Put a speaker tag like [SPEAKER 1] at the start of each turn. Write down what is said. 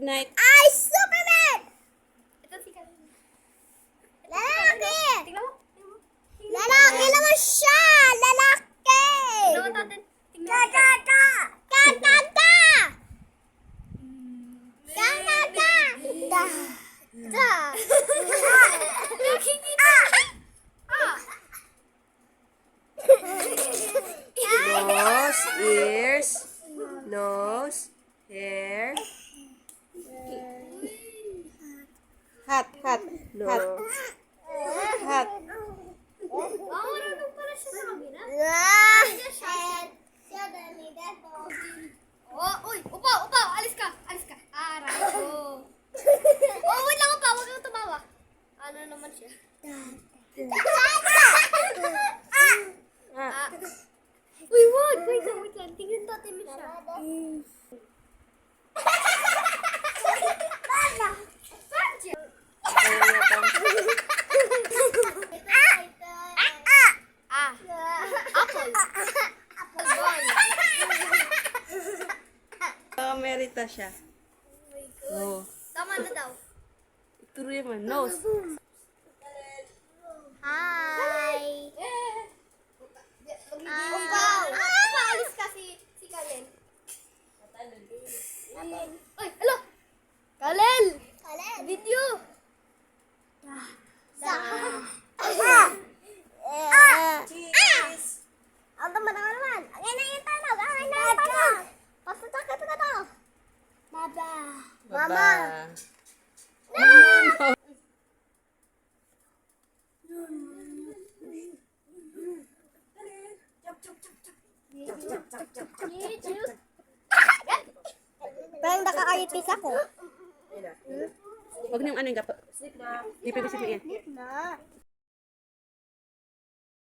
[SPEAKER 1] Good night.
[SPEAKER 2] Ay, Superman!
[SPEAKER 3] Ito si Kalin.
[SPEAKER 2] Lalaki!
[SPEAKER 3] Tingnan mo.
[SPEAKER 2] Lalaki naman siya! Lalaki!
[SPEAKER 3] Tingnan mo natin. Tingnan mo.
[SPEAKER 2] Kakaka! Kakaka! Kakaka! Da! Da!
[SPEAKER 3] Nakikita.
[SPEAKER 1] Nose, ears, nose, hair. Hat, hat, hat, hat.
[SPEAKER 3] Marunong pala siya sa kabina. Uy, upo, alis ka. Aray ko. Wait lang upa, huwag kang tumawa. Ano naman siya?
[SPEAKER 1] Ah,
[SPEAKER 3] Uy, wait lang. Tingnan natin mo siya. Apple.
[SPEAKER 1] Merita siya. Oh.
[SPEAKER 3] Tama na daw.
[SPEAKER 1] Ituloy mo. Nose.
[SPEAKER 2] Hi!
[SPEAKER 3] Alis ka si Kalel. Uy, hello! Kalel! Video!
[SPEAKER 2] Ang tama naman. Ang ina yung tanong. Ang ina yung tanong. Pasutak ka to. Mama.
[SPEAKER 1] Baba.
[SPEAKER 2] Parang nakakayitis ako.
[SPEAKER 1] Huwag niyong ano yung gapo. Di pwede siya yan.
[SPEAKER 2] Na.